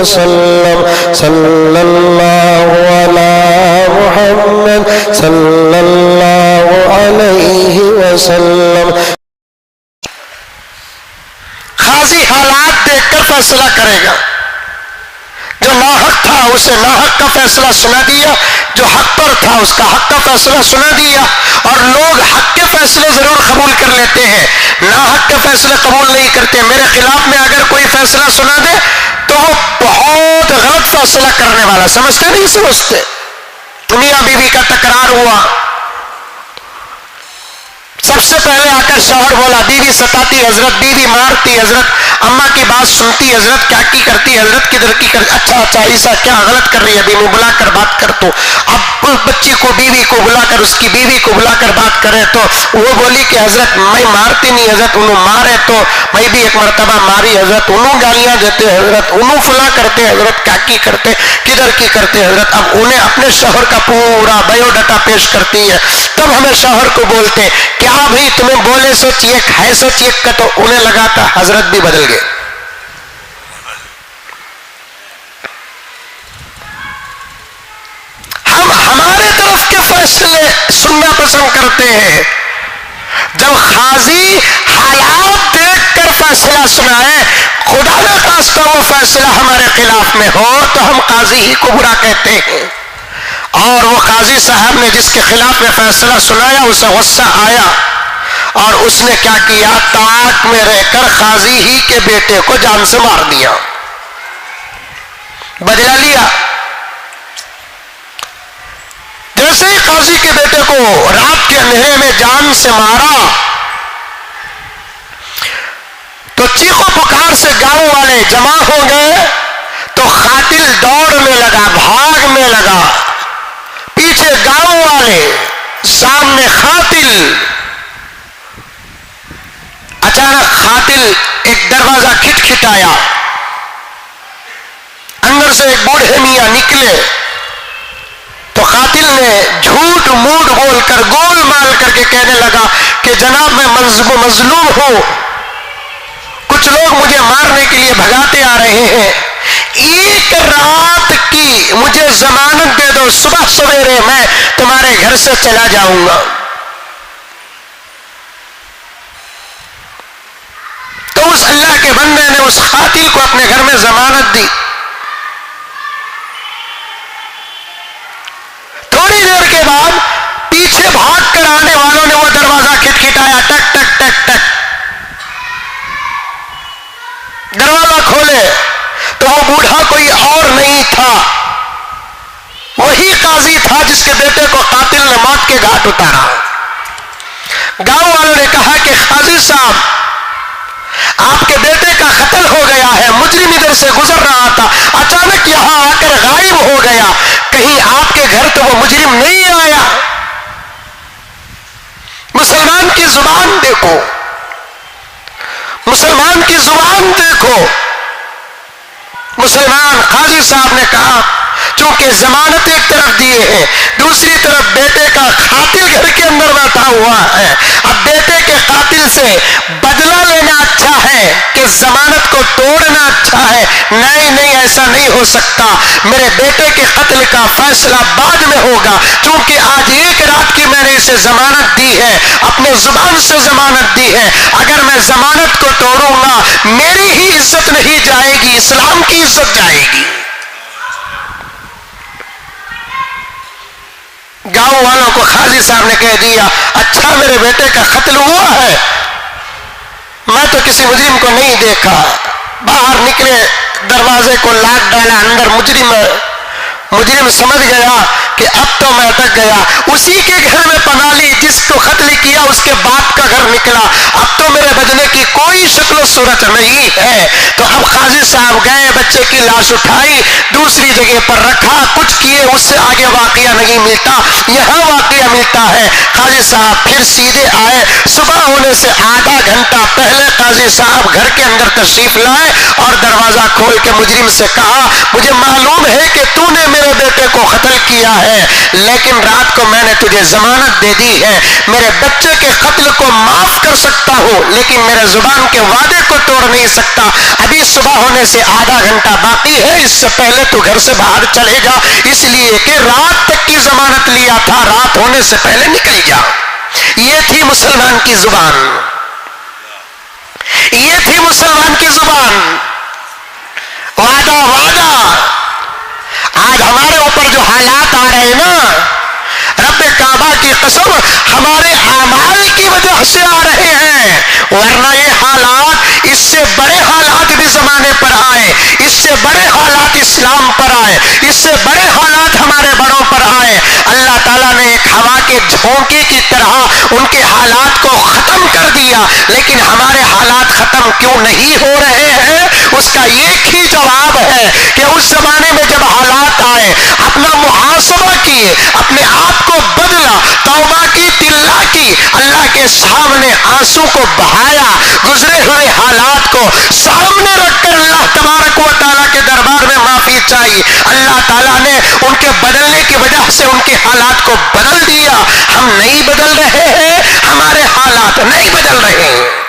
وسلم صلی اللہ علی محمد صلی اللہ علیہ وسلم. قاضی حالات دیکھ کر فیصلہ کرے گا. جو ناحق تھا اسے ناحق کا فیصلہ سنا دیا، جو حق پر تھا اس کا حق کا فیصلہ سنا دیا. اور لوگ حق کے فیصلے ضرور قبول کر لیتے ہیں، ناحق کے فیصلے قبول نہیں کرتے. میرے خلاف میں اگر کوئی فیصلہ سنا دے تو وہ بہت غلط فیصلہ کرنے والا سمجھتے نہیں سمجھتے. میاں بیوی کا تکرار ہوا، سب سے پہلے آ کر شوہر بولا بیوی ستاتی حضرت، بیوی مارتی حضرت، اماں کی بات سنتی حضرت، کیا کی کرتی حضرت، کدھر کی کرتی. اچھا عیسیٰ کیا غلط کر رہی ہے بیوی، بلا کر بات کر. تو اب بچی کو بیوی کو بلا کر اس کی بیوی کو بلا کر بات کرے تو وہ بولی کہ حضرت میں مارتی نہیں حضرت، انہوں مارے تو میں بھی ایک مرتبہ ماری حضرت، انہوں گالیاں دیتے حضرت، انہوں فلاں کرتے حضرت، کیا کی کرتے کدھر کی کرتے حضرت. اب انہیں اپنے شوہر کا پورا بایو ڈاٹا پیش کرتی ہے. تب ہمیں شوہر کو بولتے کیا بھائی تمہیں بولے سچ ایک ہے سچ ایک کا، تو انہیں لگا تھا حضرت بھی بدل گئے. ہم ہمارے طرف کے فیصلے سننا پسند کرتے ہیں. جب قاضی حالات دیکھ کر فیصلہ سنائے، خدا نہ خواستہ وہ فیصلہ ہمارے خلاف میں ہو تو ہم قاضی ہی کو برا کہتے ہیں. اور وہ قاضی صاحب نے جس کے خلاف میں فیصلہ سنایا اسے غصہ آیا اور اس نے کیا کیا، طاق میں رہ کر قاضی ہی کے بیٹے کو جان سے مار دیا، بدلہ لیا. جیسے ہی قاضی کے بیٹے کو رات کے اندھیرے میں جان سے مارا تو چیخو پکار سے گاؤں والے جمع ہو گئے. تو قاتل دوڑنے لگا، بھاگنے لگا، پیچھے گاؤں والے، سامنے قاتل. اچانک قاتل ایک دروازہ کھٹکھٹایا، اندر سے ایک بوڑھے میاں نکلے. تو قاتل نے جھوٹ موٹ بول کر گول مال کر کے کہنے لگا کہ جناب میں مظلوم ہوں، کچھ لوگ مجھے مارنے کے لیے بھگاتے آ رہے ہیں، ایک رات کی مجھے ضمانت دے دو، صبح سویرے میں تمہارے گھر سے چلا جاؤں گا. تو اس اللہ کے بندے نے اس قاتل کو اپنے گھر میں ضمانت دی. تھوڑی دیر کے بعد پیچھے بھاگ کر آنے والوں نے وہ دروازہ کھٹکھٹایا، ٹک ٹک ٹک ٹک. دروازہ کھولے تو وہ بوڑھا کوئی اور نہیں تھا، وہی قاضی تھا جس کے بیٹے کو قاتل نے موت کے گھاٹ اتارا. گاؤں والوں نے کہا کہ قاضی صاحب آپ کے بیٹے کا قتل ہو گیا ہے، مجرم ادھر سے گزر رہا تھا، اچانک یہاں آ کر غائب ہو گیا، کہیں آپ کے گھر تو وہ مجرم نہیں آیا. مسلمان کی زبان دیکھو، مسلمان کی زبان دیکھو. مسلمان قاضی صاحب نے کہا چونکہ ضمانت ایک طرف دیے ہیں، دوسری طرف بیٹے کا قاتل گھر کے اندر بیٹھا ہوا ہے، اب بیٹے کے قاتل سے بدلہ لینا اچھا ہے کہ ضمانت کو توڑنا اچھا ہے؟ نہیں ایسا نہیں ہو سکتا، میرے بیٹے کے قتل کا فیصلہ بعد میں ہوگا، چونکہ آج ایک رات کی میں نے اسے ضمانت دی ہے، اپنے زبان سے ضمانت دی ہے، اگر میں ضمانت کو توڑوں گا میری ہی عزت نہیں جائے گی، اسلام کی عزت جائے گی. گاؤں والوں کو قاضی صاحب نے کہہ دیا اچھا میرے بیٹے کا قتل ہوا ہے، میں تو کسی مجرم کو نہیں دیکھا. باہر نکلے، دروازے کو لاک ڈالا، اندر مجرم سمجھ گیا کہ اب تو میں اٹک گیا، اسی کے گھر میں پناہ لی جس کو قتل کیا اس کے باپ کا گھر نکلا، اب تو میرے بچنے کی کوئی شکل و صورت نہیں ہے. تو اب قاضی صاحب گئے، بچے کی لاش اٹھائی، دوسری جگہ پر رکھا، کچھ کیے، اس سے آگے واقعہ نہیں ملتا، یہاں واقعہ ملتا ہے. قاضی صاحب پھر سیدھے آئے، صبح ہونے سے آدھا گھنٹہ پہلے قاضی صاحب گھر کے اندر تشریف لائے اور دروازہ کھول کے مجرم سے کہا مجھے معلوم ہے کہ تو نے میرے بیٹے کو قتل کیا ہے، لیکن رات کو میں نے تجھے ضمانت دے دی ہے، میرے بچے کے قتل کو معاف کر سکتا ہوں لیکن میرے زبان کے وعدے کو توڑ نہیں سکتا. ابھی صبح ہونے سے آدھا گھنٹہ باقی ہے، اس سے پہلے تو گھر سے باہر چلے جا، اس لیے کہ رات تک کی ضمانت لیا تھا، رات ہونے سے پہلے نکل جا۔ یہ تھی مسلمان کی زبان، یہ تھی مسلمان کی زبان، وعدہ وعدہ۔ آج ہمارے اوپر جو حالات آ رہے ہیں نا، رب کعبہ کی قسم ہمارے اعمال کی وجہ سے آ رہے ہیں، ورنہ یہ حالات، اس سے بڑے حالات بھی زمانے پر آئے، اس سے بڑے حالات اسلام پر آئے، اس سے بڑے حالات ہمارے بڑوں پر آئے۔ اللہ تعالیٰ نے ایک ہوا کے جھونکے کی طرح ان کے حالات کو ختم کر دیا، لیکن ہمارے حالات ختم کیوں نہیں ہو رہے ہیں؟ اس کا ایک ہی جواب ہے کہ اس زمانے میں جب حالات آئے، اپنا محاسبہ کیے، اپنے آپ کو بدلا، توبہ کی، تلا کی، اللہ کے سامنے آنسو کو بہایا، گزرے ہوئے حالات کو سامنے رکھ کر اللہ تبارک و تعالیٰ کے دربار میں معافی چاہیے۔ اللہ تعالیٰ نے ان کے بدلنے کی وجہ سے ان کے حالات کو بدل دیا۔ ہم نہیں بدل رہے ہیں، ہمارے حالات نہیں بدل رہے ہیں۔